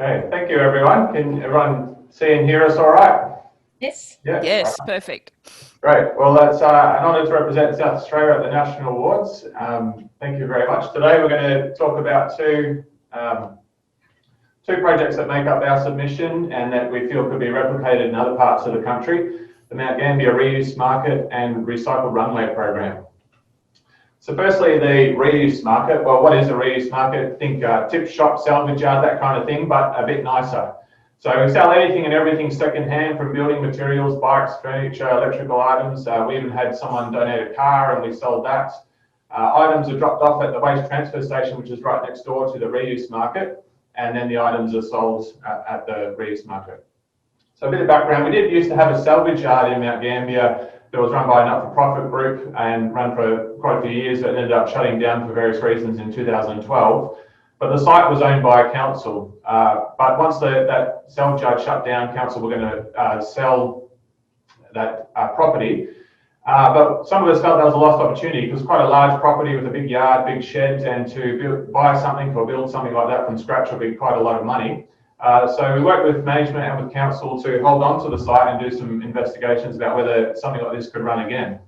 Okay, thank you everyone. Can everyone see and hear us all right? Yes. Yeah. Yes, right. Perfect. Great. Well, it's an honour to represent South Australia at the National Awards. Thank you very much. Today we're going to talk about two projects that make up our submission and that we feel could be replicated in other parts of the country: the Mount Gambier Reuse Market and Recycled Runway program. So firstly, the reuse market. Well, what is a reuse market? Think tip shop, salvage yard, that kind of thing, but a bit nicer. So we sell anything and everything secondhand, from building materials, bikes, furniture, electrical items. We even had someone donate a car and we sold that. Items are dropped off at the waste transfer station, which is right next door to the reuse market, and then the items are sold at the reuse market. So a bit of background: we did used to have a salvage yard in Mount Gambier that was run by a not-for-profit group and run for quite a few years, but ended up shutting down for various reasons in 2012. But the site was owned by a council. But once that salvage yard shut down, council were going to sell that property. But some of us felt that was a lost opportunity because quite a large property with a big yard, big sheds, and to buy something or build something like that from scratch would be quite a lot of money. So we worked with management and with council to hold on to the site and do some investigations about whether something like this could run again.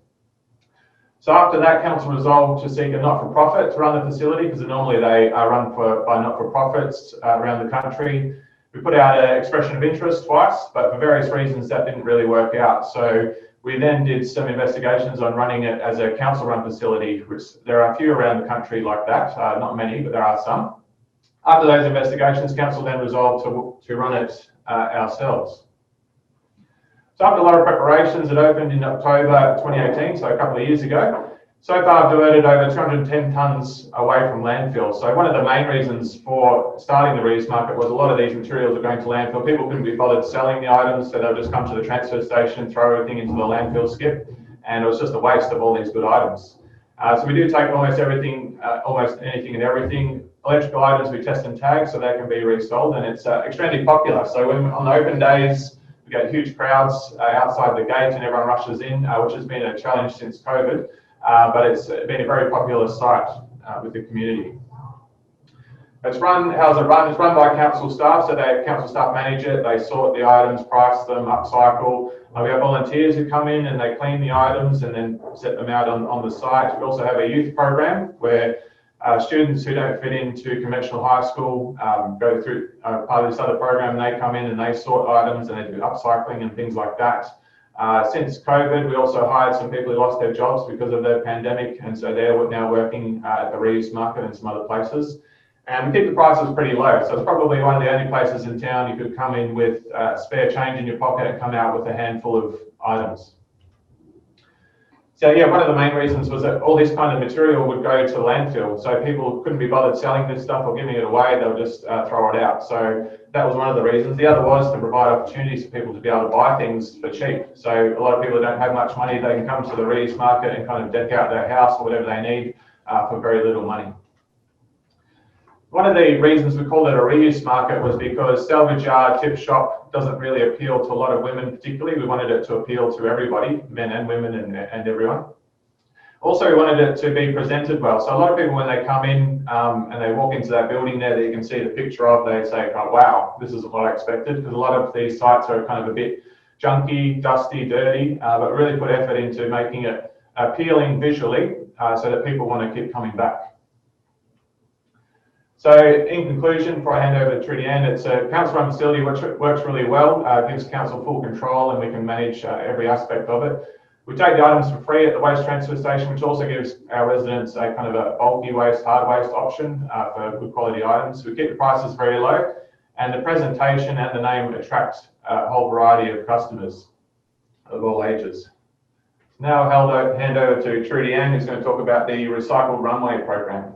So after that, council resolved to seek a not-for-profit to run the facility, because normally they are run by not-for-profits around the country. We put out an expression of interest twice, but for various reasons that didn't really work out. So we then did some investigations on running it as a council-run facility, which there are a few around the country like that, not many, but there are some. After those investigations, council then resolved to run it ourselves. So after a lot of preparations, it opened in October 2018, so a couple of years ago. So far, I've diverted over 210 tonnes away from landfill. So one of the main reasons for starting the reuse market was a lot of these materials are going to landfill. People couldn't be bothered selling the items, so they'll just come to the transfer station, throw everything into the landfill skip, and it was just a waste of all these good items. So we do take almost everything, almost anything and everything. Electrical items we test and tag so they can be resold, and it's extremely popular. So when on the open days, we get huge crowds outside the gate and everyone rushes in, which has been a challenge since COVID, but it's been a very popular site with the community. How's it run? It's run by council staff, so council staff manage it. They sort the items, price them, upcycle. We have volunteers who come in and they clean the items and then set them out on the site. We also have a youth program where students who don't fit into conventional high school go through part of this other program. They come in and they sort items and they do upcycling and things like that. Since COVID, we also hired some people who lost their jobs because of the pandemic, and so they're now working at the reuse market and some other places. And we keep the prices pretty low, so it's probably one of the only places in town you could come in with spare change in your pocket and come out with a handful of items. So yeah, one of the main reasons was that all this kind of material would go to landfill, so people couldn't be bothered selling this stuff or giving it away. They'll just throw it out. So that was one of the reasons. The other was to provide opportunities for people to be able to buy things for cheap. So a lot of people who don't have much money, they can come to the reuse market and kind of deck out their house or whatever they need for very little money. One of the reasons we called it a reuse market was because salvage yard, tip shop doesn't really appeal to a lot of women particularly. We wanted it to appeal to everybody, men and women and everyone. Also, we wanted it to be presented well. So a lot of people, when they come in and they walk into that building there that you can see the picture of, they say, oh, wow, this isn't what I expected, because a lot of these sites are kind of a bit junky, dusty, dirty, but really put effort into making it appealing visually so that people want to keep coming back. So in conclusion, before I hand over to Trudy Ann, it's a council-run facility which works really well, gives council full control, and we can manage every aspect of it. We take the items for free at the waste transfer station, which also gives our residents a kind of a bulky waste, hard waste option for good quality items. We keep the prices very low, and the presentation and the name attract a whole variety of customers of all ages. Now I'll hand over to Trudy Ann, who's going to talk about the Recycled Runway program.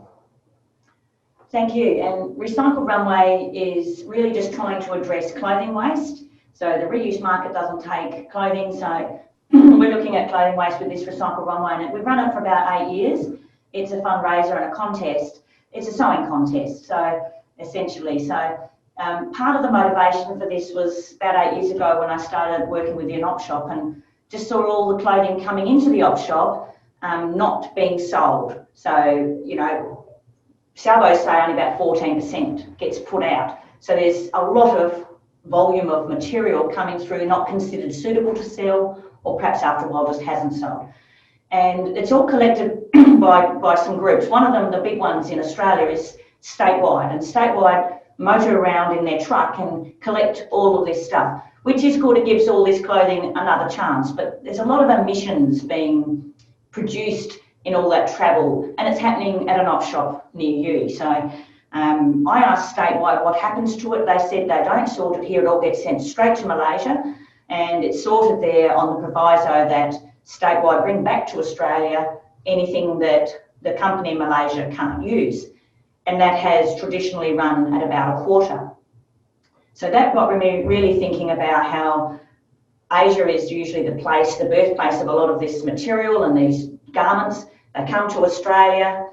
Thank you. And Recycled Runway is really just trying to address clothing waste. So the reuse market doesn't take clothing, so we're looking at clothing waste with this Recycled Runway, and we've run it for about 8 years. It's a fundraiser and a contest. It's a sewing contest, so essentially. So part of the motivation for this was about 8 years ago when I started working with the op shop and just saw all the clothing coming into the op shop not being sold. So, you know, salvos say only about 14% gets put out. So there's a lot of volume of material coming through, not considered suitable to sell, or perhaps after a while just hasn't sold. And it's all collected by some groups. One of them, the big ones in Australia, is Statewide, and Statewide motor around in their truck and collect all of this stuff, which is good. It gives all this clothing another chance, but there's a lot of emissions being produced in all that travel, and it's happening at an op shop near you. So I asked Statewide what happens to it. They said they don't sort it here, it all gets sent straight to Malaysia, and it's sorted there on the proviso that Statewide bring back to Australia anything that the company in Malaysia can't use. And that has traditionally run at about a quarter. So that got me really thinking about how Asia is usually the place, the birthplace of a lot of this material and these garments. They come to Australia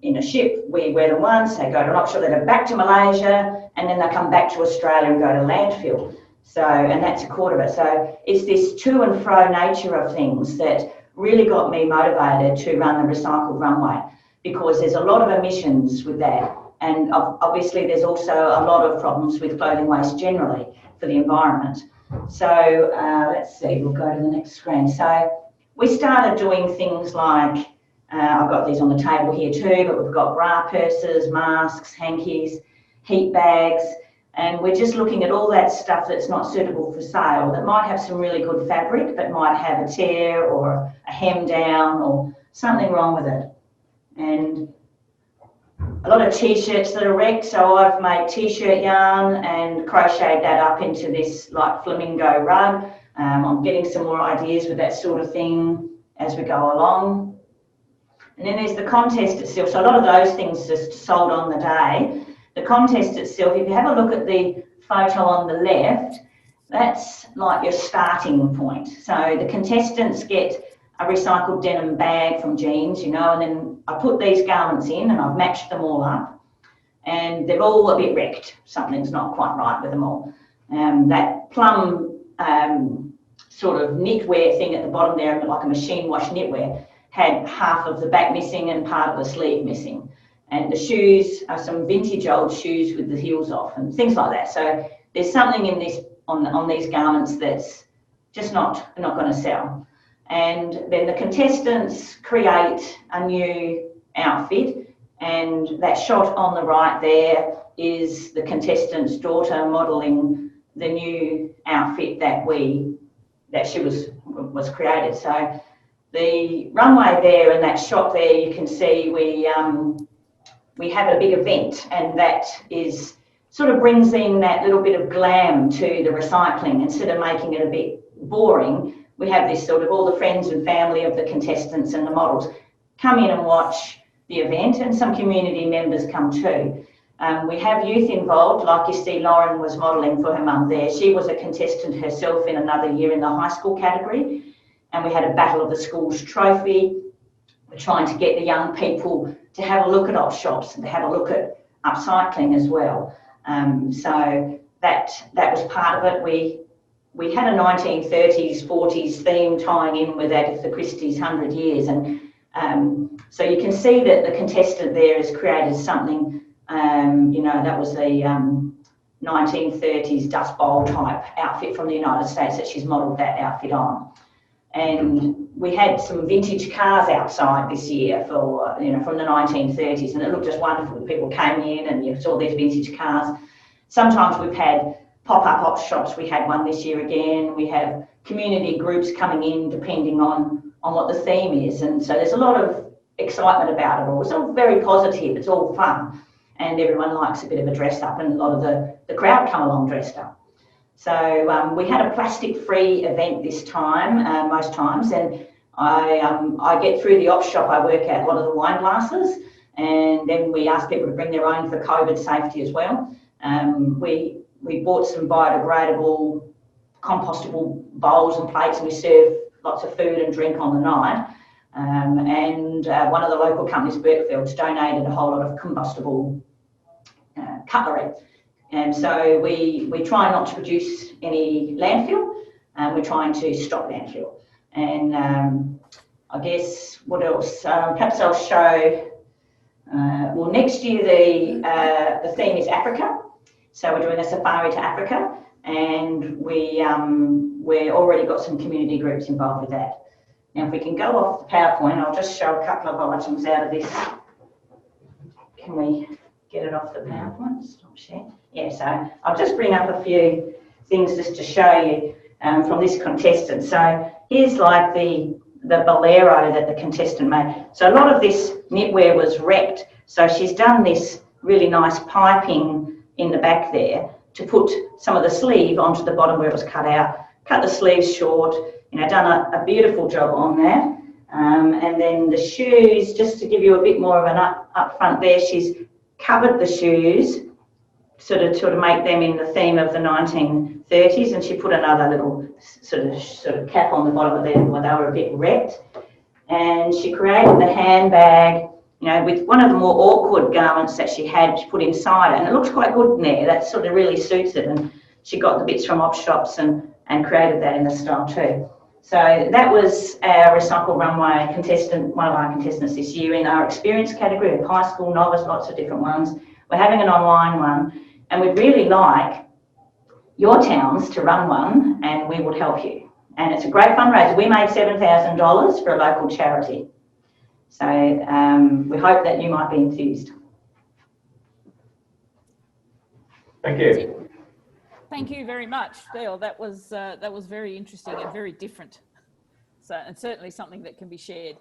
in a ship. We wear them once, they go to an offshore, they go back to Malaysia, and then they come back to Australia and go to landfill. So, and that's a quarter of it. So it's this to and fro nature of things that really got me motivated to run the Recycled Runway, because there's a lot of emissions with that. And obviously there's also a lot of problems with clothing waste generally for the environment. So let's see, we'll go to the next screen. So we started doing things like, I've got these on the table here too, but we've got bra purses, masks, hankies, heat bags, and we're just looking at all that stuff that's not suitable for sale, that might have some really good fabric, but might have a tear or a hem down or something wrong with it. And a lot of t-shirts that are wrecked, so I've made t-shirt yarn and crocheted that up into this like flamingo rug. I'm getting some more ideas with that sort of thing as we go along. And then there's the contest itself. So a lot of those things just sold on the day. The contest itself, if you have a look at the photo on the left, that's like your starting point. So the contestants get a recycled denim bag from jeans, you know, and then I put these garments in and I've matched them all up, and they're all a bit wrecked. Something's not quite right with them all. That plum sort of knitwear thing at the bottom there, like a machine wash knitwear, had half of the back missing and part of the sleeve missing. And the shoes are some vintage old shoes with the heels off and things like that. So there's something in this on these garments that's just not going to sell. And then the contestants create a new outfit, and that shot on the right there is the contestant's daughter modelling the new outfit that she was created. So the runway there and that shot there, you can see we have a big event, and that is sort of brings in that little bit of glam to the recycling. Instead of making it a bit boring, we have this sort of all the friends and family of the contestants and the models come in and watch the event, and some community members come too. We have youth involved, like you see Lauren was modelling for her mum there. She was a contestant herself in another year in the high school category, and we had a Battle of the Schools trophy. We're trying to get the young people to have a look at op shops and to have a look at upcycling as well. So that was part of it. We had a 1930s, 40s theme tying in with Agatha Christie's 100 Years. And so you can see that the contestant there has created something, you know, that was the 1930s Dust Bowl type outfit from the United States that she's modelled that outfit on. And we had some vintage cars outside this year for, you know, from the 1930s, and it looked just wonderful. People came in and you saw these vintage cars. Sometimes we've had pop-up op shops. We had one this year again. We have community groups coming in depending on what the theme is. And so there's a lot of excitement about it all. It's all very positive. It's all fun. And everyone likes a bit of a dress up, and a lot of the crowd come along dressed up. So we had a plastic-free event this time, most times, and I get through the op shop. I work out a lot of the wine glasses, and then we ask people to bring their own for COVID safety as well. We bought some biodegradable, compostable bowls and plates, and we serve lots of food and drink on the night. And one of the local companies, Berkfield's, donated a whole lot of combustible cutlery. And so we try not to produce any landfill, and we're trying to stop landfill. And I guess what else? Perhaps I'll show Well, next year the theme is Africa, so we're doing a safari to Africa, and we're already got some community groups involved with that. Now, if we can go off the PowerPoint, I'll just show a couple of items out of this. Can we get it off the PowerPoint? Stop share. Yeah, so I'll just bring up a few things just to show you from this contestant. So here's like the bolero that the contestant made. So a lot of this knitwear was wrecked. So she's done this really nice piping in the back there to put some of the sleeve onto the bottom where it was cut out. Cut the sleeves short, done a beautiful job on that. And then the shoes, just to give you a bit more of an up front there, she's covered the shoes sort of make them in the theme of the 1930s, and she put another little sort of cap on the bottom of them where they were a bit wrecked. And she created the handbag, with one of the more awkward garments that she put inside it, and it looks quite good in there. That sort of really suits it, and she got the bits from op shops and created that in the style too. So that was our Recycle Runway contestant, one of our contestants this year in our experience category of high school, novice, lots of different ones. We're having an online one, and we'd really like your towns to run one, and we would help you. And it's a great fundraiser. We made $7,000 for a local charity. So we hope that you might be enthused. Thank you. Thank you very much, Dale. That was very interesting and very different. So, and certainly something that can be shared.